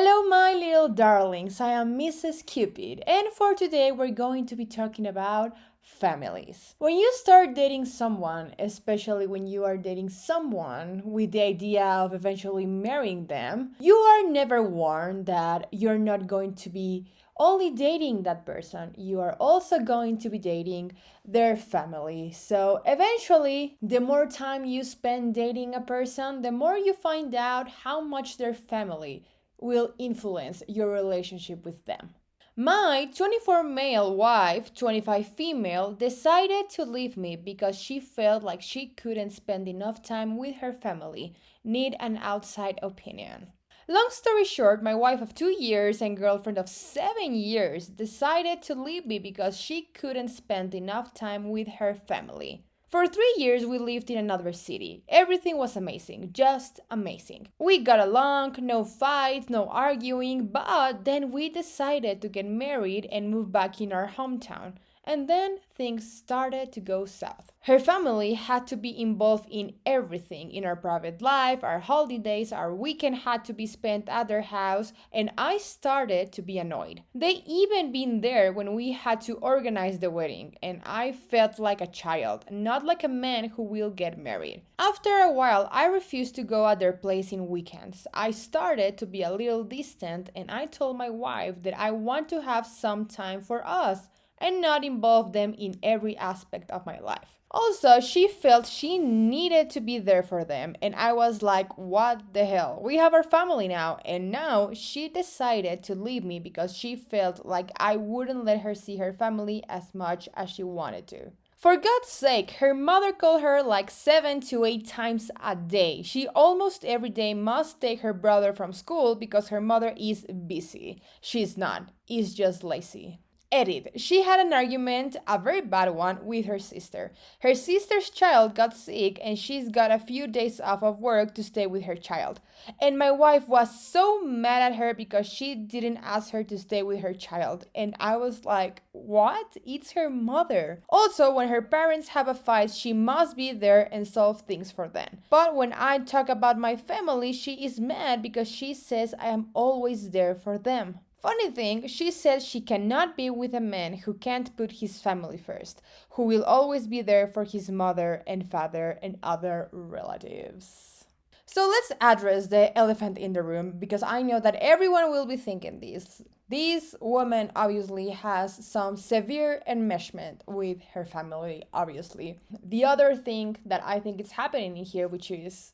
Hello, my little darlings. I am Mrs. Cupid, and for today, we're going to be talking about families. When you start dating someone, especially when you are dating someone with the idea of eventually marrying them, you are never warned that you're not going to be only dating that person, you are also going to be dating their family. So eventually, the more time you spend dating a person, the more you find out how much their family will influence your relationship with them. My 24 male wife, 25 female, decided to leave me because she felt like she couldn't spend enough time with her family, need an outside opinion. Long story short, my wife of 2 years and girlfriend of 7 years decided to leave me because she couldn't spend enough time with her family. For 3 years, we lived in another city. Everything was amazing, just amazing. We got along, no fights, no arguing, but then we decided to get married and move back in our hometown. And then things started to go south. Her family had to be involved in everything in our private life, our holidays, our weekend had to be spent at their house, and I started to be annoyed. They even been there when we had to organize the wedding, and I felt like a child, not like a man who will get married. After a while, I refused to go at their place in weekends. I started to be a little distant, and I told my wife that I want to have some time for us and not involve them in every aspect of my life. Also, she felt she needed to be there for them, and I was like, what the hell? We have our family now, and now she decided to leave me because she felt like I wouldn't let her see her family as much as she wanted to. For God's sake, her mother called her like 7 to 8 times a day. She almost every day must take her brother from school because her mother is busy. She's not, is just lazy. Edith. She had an argument, a very bad one, with her sister. Her sister's child got sick and she's got a few days off of work to stay with her child. And my wife was so mad at her because she didn't ask her to stay with her child. And I was like, what? It's her mother. Also, when her parents have a fight, she must be there and solve things for them. But when I talk about my family, she is mad because she says I am always there for them. Funny thing, she says she cannot be with a man who can't put his family first, who will always be there for his mother and father and other relatives. So let's address the elephant in the room because I know that everyone will be thinking this. This woman obviously has some severe enmeshment with her family, obviously. The other thing that I think is happening in here, which is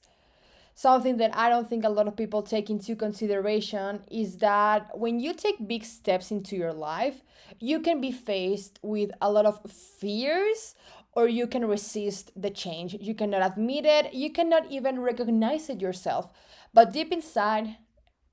something that I don't think a lot of people take into consideration, is that when you take big steps into your life, you can be faced with a lot of fears or you can resist the change. You cannot admit it, you cannot even recognize it yourself. But deep inside,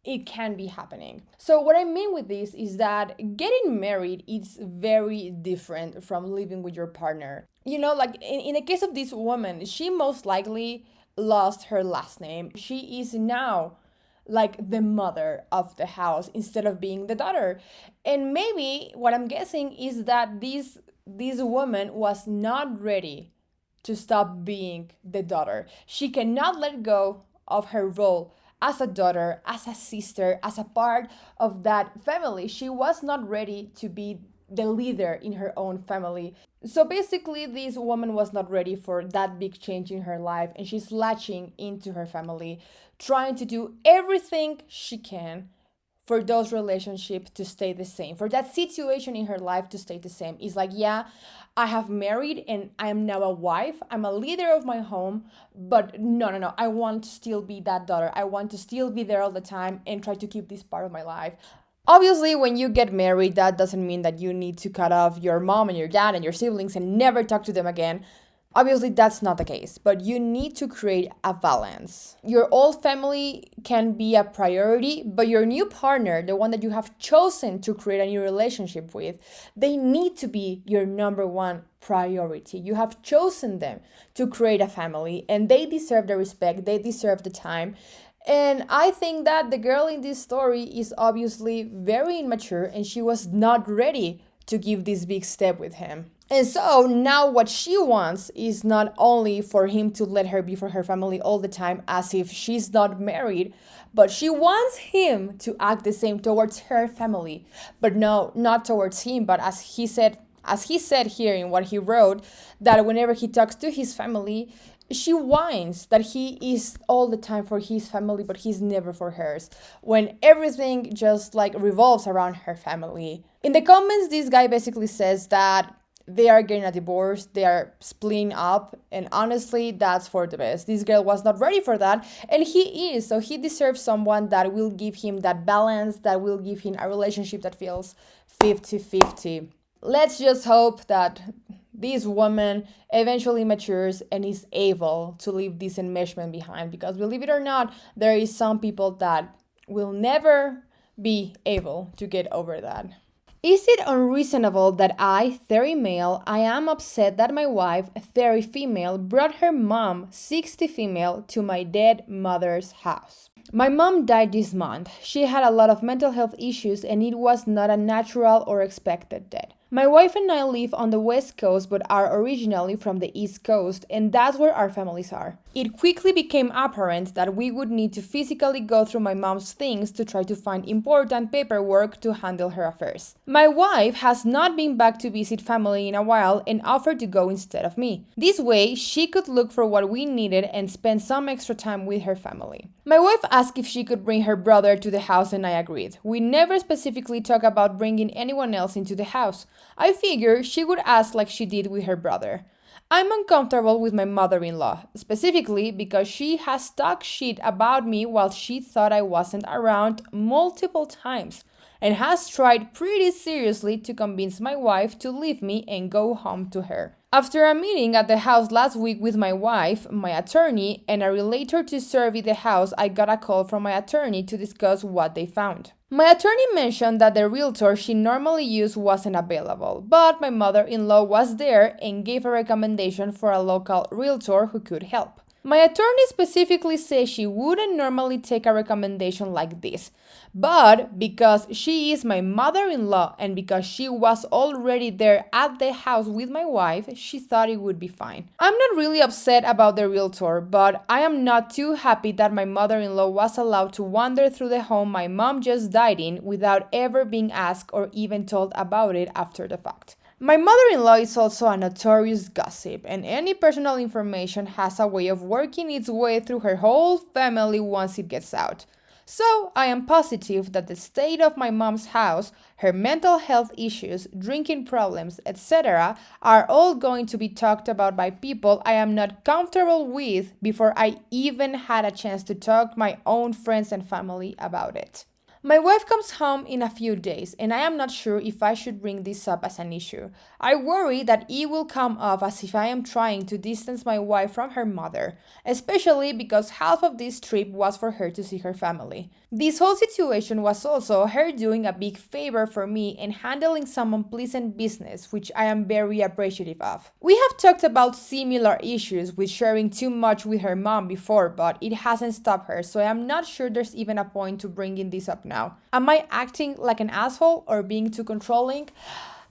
it can be happening. So what I mean with this is that getting married is very different from living with your partner. You know, like in the case of this woman, she most likely lost her last name. She is now like the mother of the house instead of being the daughter. And maybe what I'm guessing is that this woman was not ready to stop being the daughter. She cannot let go of her role as a daughter, as a sister, as a part of that family. She was not ready to be the leader in her own family. So basically, this woman was not ready for that big change in her life, and she's latching into her family, trying to do everything she can for those relationships to stay the same, for that situation in her life to stay the same. It's like, yeah, I have married and I am now a wife. I'm a leader of my home, but no. I want to still be that daughter. I want to still be there all the time and try to keep this part of my life. Obviously, when you get married, that doesn't mean that you need to cut off your mom and your dad and your siblings and never talk to them again. Obviously, that's not the case, but you need to create a balance. Your old family can be a priority, but your new partner, the one that you have chosen to create a new relationship with, they need to be your number one priority. You have chosen them to create a family, and they deserve the respect, they deserve the time. And I think that the girl in this story is obviously very immature and she was not ready to give this big step with him. And so now what she wants is not only for him to let her be for her family all the time as if she's not married, but she wants him to act the same towards her family. But no, not towards him, but as he said here in what he wrote, that whenever he talks to his family, she whines that he is all the time for his family, but he's never for hers, when everything just like revolves around her family. In the comments, this guy basically says that they are getting a divorce, they are splitting up, and honestly, that's for the best. This girl was not ready for that, and he is, so he deserves someone that will give him that balance, that will give him a relationship that feels 50-50. Let's just hope that this woman eventually matures and is able to leave this enmeshment behind, because believe it or not, there is some people that will never be able to get over that. Is it unreasonable that I, 30 male, I am upset that my wife, 30 female, brought her mom, 60 female, to my dead mother's house? My mom died this month. She had a lot of mental health issues and it was not a natural or expected death. My wife and I live on the West Coast but are originally from the East Coast, and that's where our families are. It quickly became apparent that we would need to physically go through my mom's things to try to find important paperwork to handle her affairs. My wife has not been back to visit family in a while and offered to go instead of me. This way, she could look for what we needed and spend some extra time with her family. My wife asked if she could bring her brother to the house and I agreed. We never specifically talked about bringing anyone else into the house. I figured she would ask like she did with her brother. I'm uncomfortable with my mother-in-law, specifically because she has talked shit about me while she thought I wasn't around multiple times, and has tried pretty seriously to convince my wife to leave me and go home to her. After a meeting at the house last week with my wife, my attorney, and a realtor to survey the house, I got a call from my attorney to discuss what they found. My attorney mentioned that the realtor she normally used wasn't available, but my mother-in-law was there and gave a recommendation for a local realtor who could help. My attorney specifically says she wouldn't normally take a recommendation like this, but because she is my mother-in-law and because she was already there at the house with my wife, she thought it would be fine. I'm not really upset about the realtor, but I am not too happy that my mother-in-law was allowed to wander through the home my mom just died in without ever being asked or even told about it after the fact. My mother-in-law is also a notorious gossip, and any personal information has a way of working its way through her whole family once it gets out. So, I am positive that the state of my mom's house, her mental health issues, drinking problems, etc., are all going to be talked about by people I am not comfortable with before I even had a chance to talk to my own friends and family about it. My wife comes home in a few days, and I am not sure if I should bring this up as an issue. I worry that it will come off as if I am trying to distance my wife from her mother, especially because half of this trip was for her to see her family. This whole situation was also her doing a big favor for me and handling some unpleasant business, which I am very appreciative of. We have talked about similar issues with sharing too much with her mom before, but it hasn't stopped her, so I am not sure there's even a point to bringing this up now. Am I acting like an asshole or being too controlling?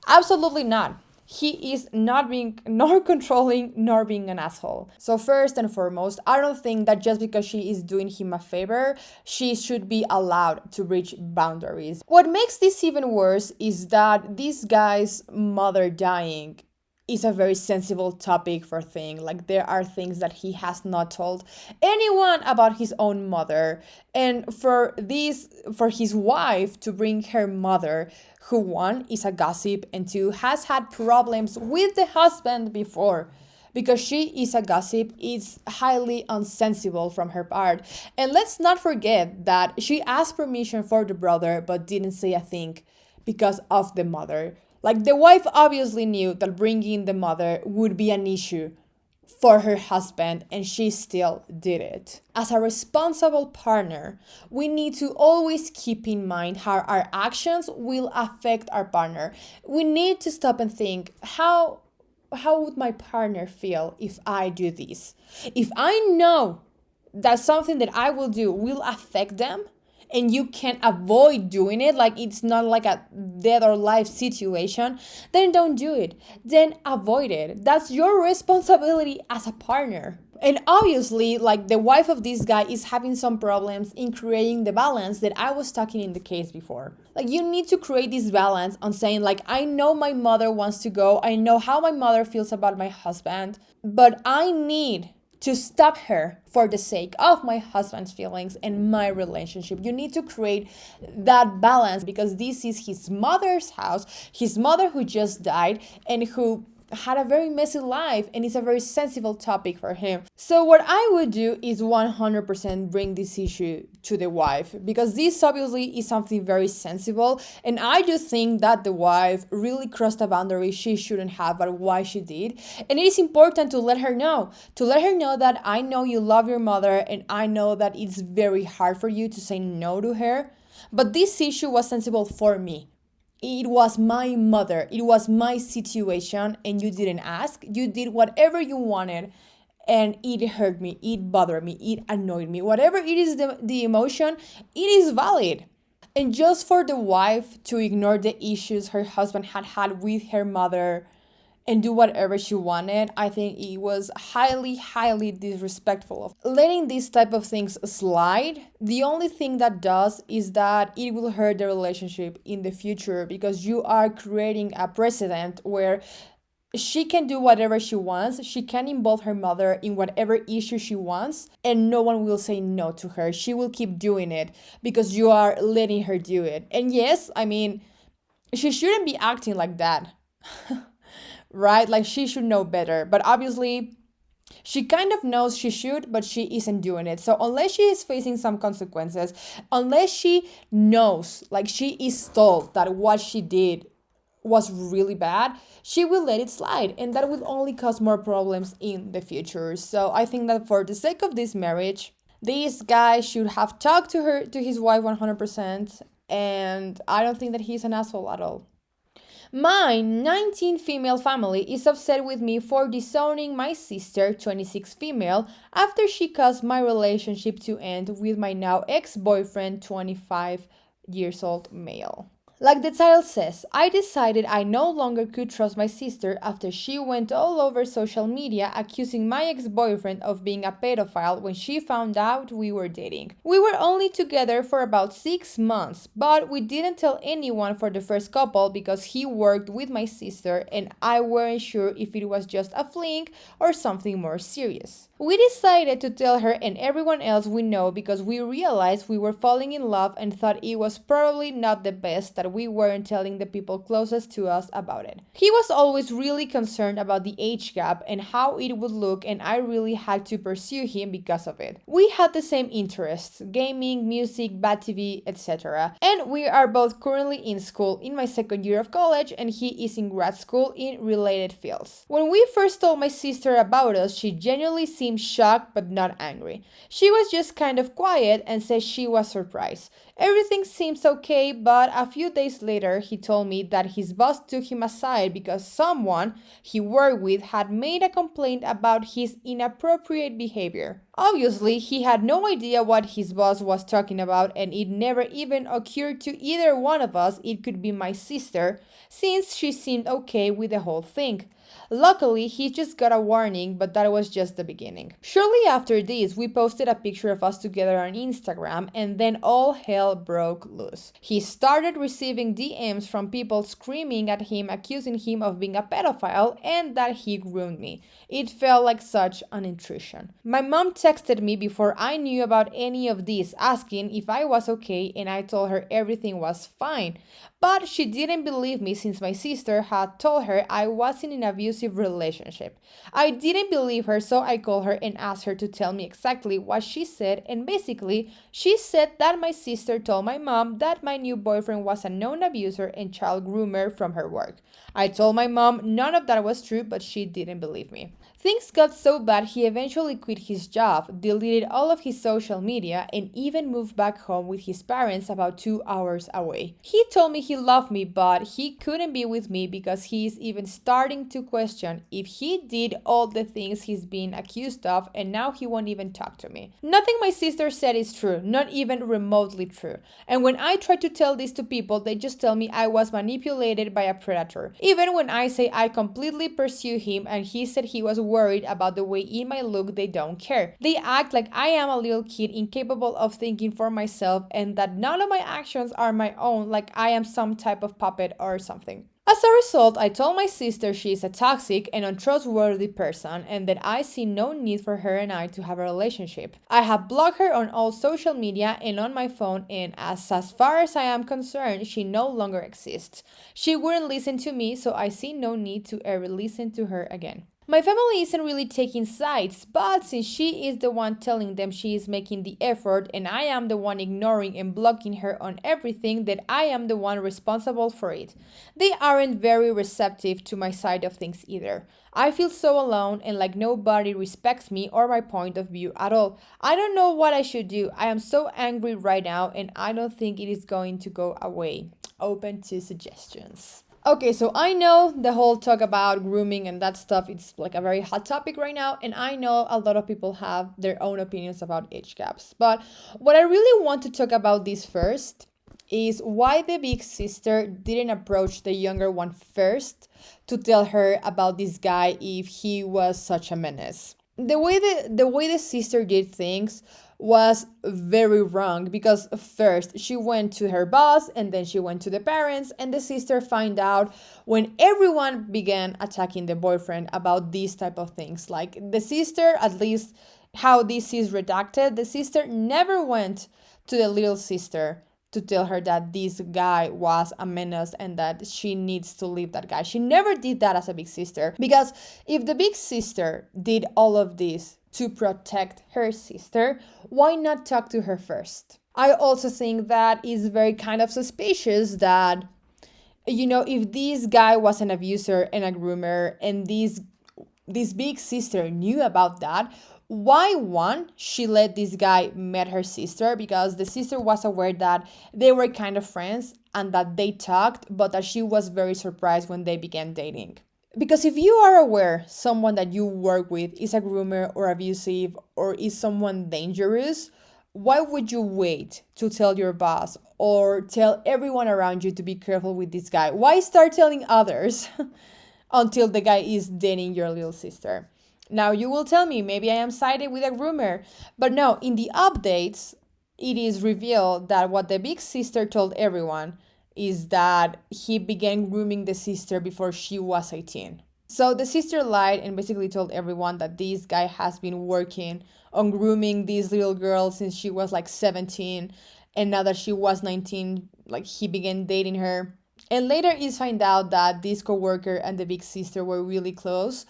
Absolutely not. He is not being nor controlling nor being an asshole. So first and foremost, I don't think that just because she is doing him a favor, she should be allowed to reach boundaries. What makes this even worse is that this guy's mother dying is a very sensible topic for thing. Like there are things that he has not told anyone about his own mother. And for his wife to bring her mother, who one is a gossip and two has had problems with the husband before, because she is a gossip, is highly unsensible from her part. And let's not forget that she asked permission for the brother but didn't say a thing because of the mother. Like the wife obviously knew that bringing the mother would be an issue for her husband, and she still did it. As a responsible partner, we need to always keep in mind how our actions will affect our partner. We need to stop and think, how would my partner feel if I do this? If I know that something that I will do will affect them, and you can't avoid doing it, like it's not like a death or life situation, then don't do it. Then avoid it. That's your responsibility as a partner. And obviously, like the wife of this guy is having some problems in creating the balance that I was talking in the case before. Like you need to create this balance on saying like, I know my mother wants to go. I know how my mother feels about my husband, but I need to stop her for the sake of my husband's feelings and my relationship. You need to create that balance because this is his mother's house, his mother who just died and who had a very messy life, and it's a very sensitive topic for him. So what I would do is 100% bring this issue to the wife, because this obviously is something very sensible, and I do think that the wife really crossed a boundary she shouldn't have, but why she did. And it is important to let her know that I know you love your mother, and I know that it's very hard for you to say no to her, but this issue was sensible for me. It was my mother, it was my situation, and you didn't ask. You did whatever you wanted, and it hurt me, it bothered me, it annoyed me. Whatever it is, the emotion, it is valid. And just for the wife to ignore the issues her husband had with her mother and do whatever she wanted, I think it was highly, highly disrespectful of letting these type of things slide. The only thing that does is that it will hurt the relationship in the future, because you are creating a precedent where she can do whatever she wants. She can involve her mother in whatever issue she wants, and no one will say no to her. She will keep doing it because you are letting her do it. And yes, I mean, she shouldn't be acting like that. Right? Like she should know better. But obviously, she kind of knows she should, but she isn't doing it. So unless she is facing some consequences, unless she knows, like she is told that what she did was really bad, she will let it slide. And that will only cause more problems in the future. So I think that for the sake of this marriage, this guy should have talked to his wife 100%. And I don't think that he's an asshole at all. My 19 female family is upset with me for disowning my sister, 26 female, after she caused my relationship to end with my now ex-boyfriend, 25 years old male. Like the title says, I decided I no longer could trust my sister after she went all over social media accusing my ex-boyfriend of being a pedophile when she found out we were dating. We were only together for about 6 months, but we didn't tell anyone for the first couple because he worked with my sister and I weren't sure if it was just a fling or something more serious. We decided to tell her and everyone else we know because we realized we were falling in love and thought it was probably not the best that we weren't telling the people closest to us about it. He was always really concerned about the age gap and how it would look, and I really had to pursue him because of it. We had the same interests: gaming, music, bad TV, etc. And we are both currently in school in my second year of college, and he is in grad school in related fields. When we first told my sister about us, she genuinely seemed shocked but not angry. She was just kind of quiet and said she was surprised. Everything seems okay, but a few days later he told me that his boss took him aside because someone he worked with had made a complaint about his inappropriate behavior. Obviously, he had no idea what his boss was talking about, and it never even occurred to either one of us it could be my sister, since she seemed okay with the whole thing. Luckily, he just got a warning, but that was just the beginning. Shortly after this, we posted a picture of us together on Instagram, and then all hell broke loose. He started receiving DMs from people screaming at him, accusing him of being a pedophile and that he groomed me. It felt like such an intrusion. My mom texted me before I knew about any of this, asking if I was okay, and I told her everything was fine. But she didn't believe me since my sister had told her I was in an abusive relationship. I didn't believe her, so I called her and asked her to tell me exactly what she said, and basically, she said that my sister told my mom that my new boyfriend was a known abuser and child groomer from her work. I told my mom none of that was true, but she didn't believe me. Things got so bad he eventually quit his job, deleted all of his social media, and even moved back home with his parents about 2 hours away. He told me he loved me, but he couldn't be with me because he is even starting to question if he did all the things he's been accused of, and now he won't even talk to me. Nothing my sister said is true, not even remotely true. And when I try to tell this to people, they just tell me I was manipulated by a predator. Even when I say I completely pursue him and he said he was worried about the way it might look, they don't care. They act like I am a little kid incapable of thinking for myself and that none of my actions are my own, like I am some type of puppet or something. As a result, I told my sister she is a toxic and untrustworthy person and that I see no need for her and I to have a relationship. I have blocked her on all social media and on my phone, and as far as I am concerned, she no longer exists. She wouldn't listen to me, so I see no need to ever listen to her again. My family isn't really taking sides, but since she is the one telling them she is making the effort and I am the one ignoring and blocking her on everything, that I am the one responsible for it. They aren't very receptive to my side of things either. I feel so alone and like nobody respects me or my point of view at all. I don't know what I should do. I am so angry right now and I don't think it is going to go away. Open to suggestions. Okay, so I know the whole talk about grooming and that stuff, it's like a very hot topic right now, and I know a lot of people have their own opinions about age gaps. But what I really want to talk about this first is why the big sister didn't approach the younger one first to tell her about this guy if he was such a menace. The way the sister did things was very wrong because first she went to her boss and then she went to the parents, and the sister found out when everyone began attacking the boyfriend about these type of things. Like the sister, at least how this is redacted, the sister never went to the little sister to tell her that this guy was a menace and that she needs to leave that guy. She never did that as a big sister, because if the big sister did all of this to protect her sister, why not talk to her first? I also think that is very kind of suspicious that, if this guy was an abuser and a groomer and this big sister knew about that, why one, she let this guy meet her sister, because the sister was aware that they were kind of friends and that they talked, but that she was very surprised when they began dating. Because if you are aware someone that you work with is a groomer or abusive or is someone dangerous, why would you wait to tell your boss or tell everyone around you to be careful with this guy? Why start telling others until the guy is dating your little sister? Now you will tell me maybe I am sided with a groomer, but no, in the updates, it is revealed that what the big sister told everyone is that he began grooming the sister before she was 18. So the sister lied and basically told everyone that this guy has been working on grooming this little girl since she was like 17, and now that she was 19, like he began dating her. And later it's found out that this coworker and the big sister were really close.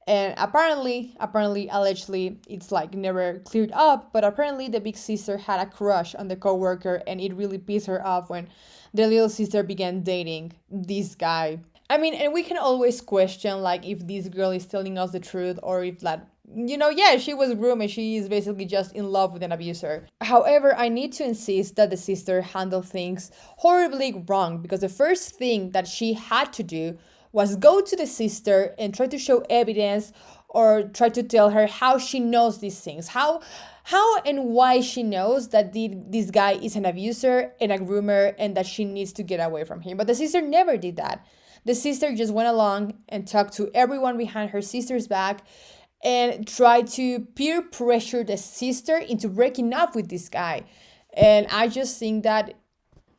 And apparently, allegedly, it's like never cleared up, but apparently the big sister had a crush on the coworker and it really pissed her off when the little sister began dating this guy. I mean, and we can always question like if this girl is telling us the truth or if that, yeah, she was groomed and she is basically just in love with an abuser. However, I need to insist that the sister handled things horribly wrong, because the first thing that she had to do was go to the sister and try to show evidence or try to tell her how she knows these things, how and why she knows that this guy is an abuser and a groomer and that she needs to get away from him. But the sister never did that. The sister just went along and talked to everyone behind her sister's back and tried to peer pressure the sister into breaking up with this guy. And I just think that,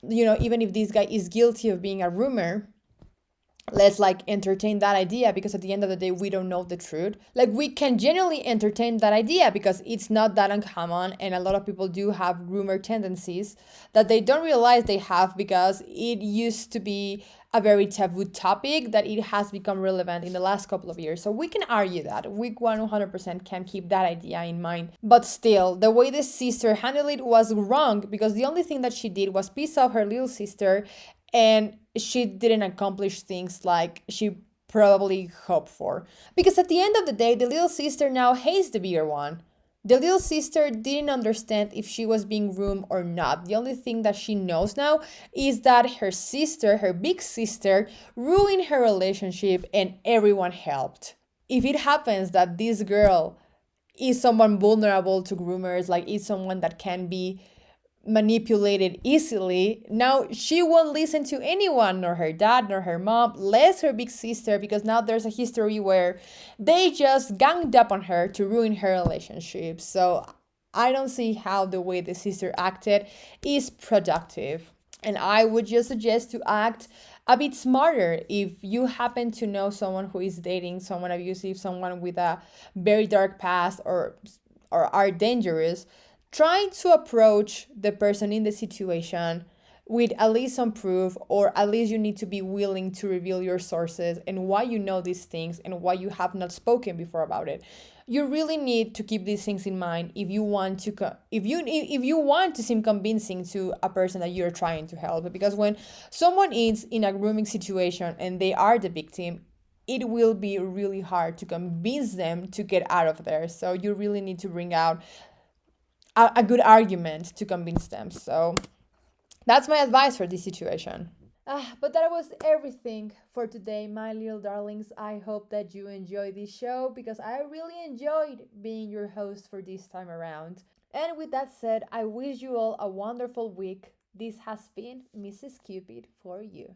even if this guy is guilty of being a groomer, let's like entertain that idea, because at the end of the day we don't know the truth. Like we can genuinely entertain that idea because it's not that uncommon, and a lot of people do have groomer tendencies that they don't realize they have, because it used to be a very taboo topic that it has become relevant in the last couple of years. So we can argue that we 100% can keep that idea in mind, but still the way the sister handled it was wrong, because the only thing that she did was piss off her little sister, and she didn't accomplish things like she probably hope for. Because at the end of the day, the little sister now hates the bigger one. The little sister didn't understand if she was being rude or not. The only thing that she knows now is that her sister, her big sister, ruined her relationship and everyone helped. If it happens that this girl is someone vulnerable to groomers, like is someone that can be manipulated easily, now she won't listen to anyone, nor her dad, nor her mom, less her big sister, because now there's a history where they just ganged up on her to ruin her relationship. So I don't see how the way the sister acted is productive. And I would just suggest to act a bit smarter if you happen to know someone who is dating someone abusive, someone with a very dark past, or are dangerous. Try to approach the person in the situation with at least some proof, or at least you need to be willing to reveal your sources and why you know these things and why you have not spoken before about it. You really need to keep these things in mind if you want to if you want to seem convincing to a person that you're trying to help, because when someone is in a grooming situation and they are the victim, it will be really hard to convince them to get out of there. So you really need to bring out a good argument to convince them. So that's my advice for this situation. But that was everything for today, my little darlings. I hope that you enjoyed this show because I really enjoyed being your host for this time around. And with that said, I wish you all a wonderful week. This has been Mrs. Cupid for you.